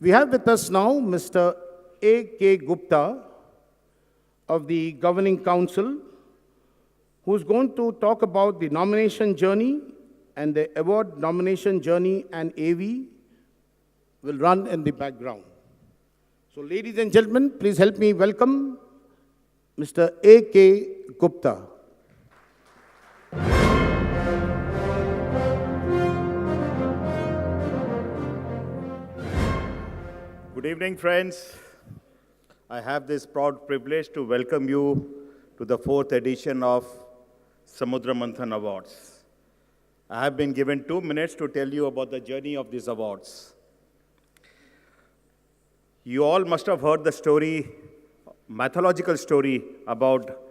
We have with us now Mr. A.K. Gupta of the Governing Council, who's going to talk about the nomination journey and the award nomination journey, and AV will run in the background. So ladies and gentlemen, please help me welcome Mr. A.K. Gupta. Good evening, friends. I have this proud privilege to welcome you to the 4th edition of Samudra Manthan Awards. I have been given 2 minutes to tell you about the journey of these awards. You all must have heard the story, mythological story about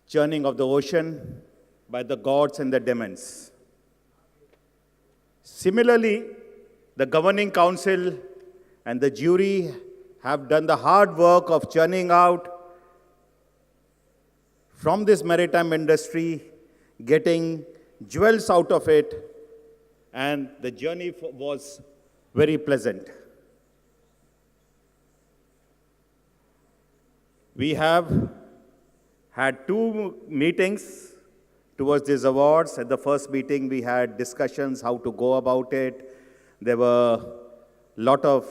churning of the ocean by the gods and the demons. Similarly, the governing council and the jury have done the hard work of churning out from this maritime industry, getting jewels out of it, and the journey was very pleasant. We have had 2 meetings towards these awards. At the first meeting, we had discussions how to go about it. There were a lot of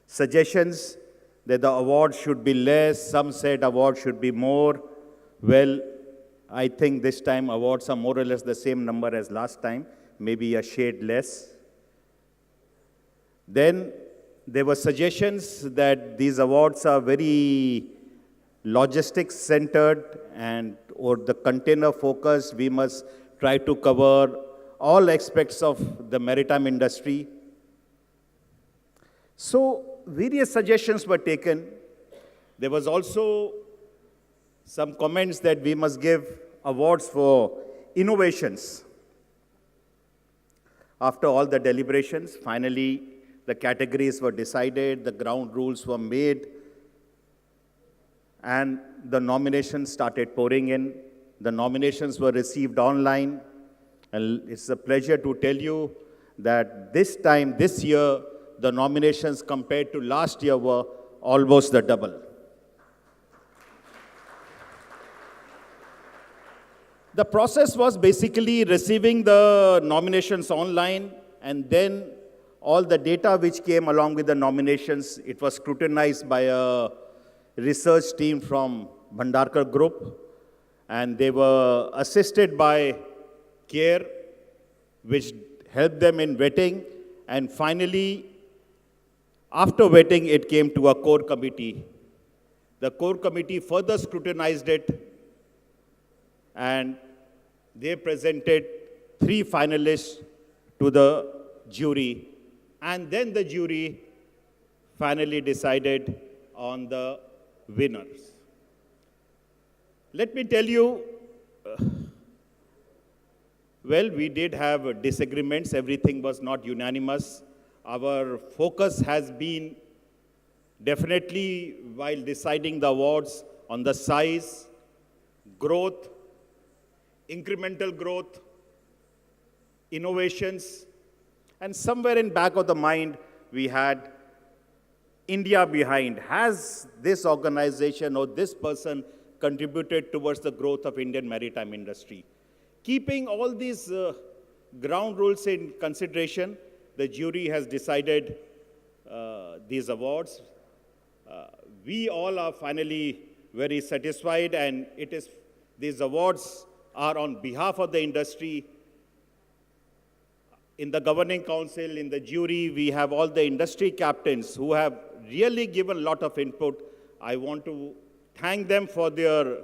suggestions that the award should be less. Some said award should be more. Well, I think this time awards are more or less the same number as last time, maybe a shade less. Then there were suggestions that these awards are very logistics centered or the container focused. We must try to cover all aspects of the maritime industry. So various suggestions were taken. There was also some comments that we must give awards for innovations. After all the deliberations, finally the categories were decided, the ground rules were made, and the nominations started pouring in. The nominations were received online, and it's a pleasure to tell you that this year, the nominations compared to last year were almost the double. The process was basically receiving the nominations online, and then all the data which came along with the nominations, it was scrutinized by a research team from Bhandarkar group, and they were assisted by CARE, which helped them in vetting, and finally, after vetting, it came to a core committee. The core committee further scrutinized it, and they presented 3 finalists to the jury, and then the jury finally decided on the winners. Let me tell you, well, we did have disagreements. Everything was not unanimous. Our focus has been definitely, while deciding the awards, on the size, growth, incremental growth, innovations, and somewhere in back of the mind, we had India behind. Has this organization or this person contributed towards the growth of Indian maritime industry? Keeping all these ground rules in consideration, the jury has decided these awards. We all are finally very satisfied, and these awards are on behalf of the industry. In the governing council, in the jury, we have all the industry captains who have really given a lot of input. I want to thank them for their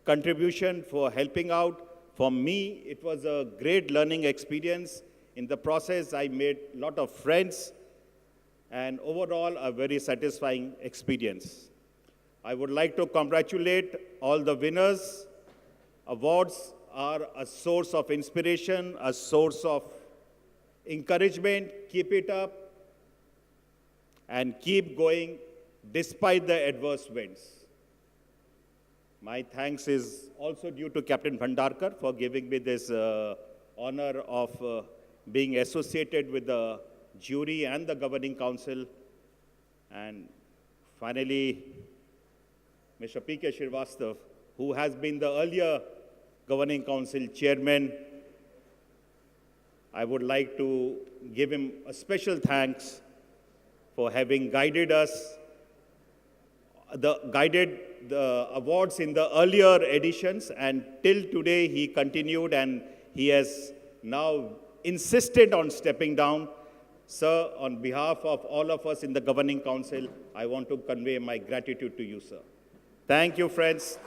contribution, for helping out. For me, it was a great learning experience. In the process, I made a lot of friends, and overall, a very satisfying experience. I would like to congratulate all the winners. Awards are a source of inspiration, a source of encouragement. Keep it up and keep going despite the adverse winds. My thanks is also due to Captain Bhandarkar for giving me this honor of being associated with the jury and the governing council. And finally, Mr. P.K. Srivastava, who has been the earlier governing council chairman. I would like to give him a special thanks for having guided us, guided the awards in the earlier editions, and till today he continued, and he has now insisted on stepping down. Sir, on behalf of all of us in the governing council, I want to convey my gratitude to you, sir. Thank you, friends.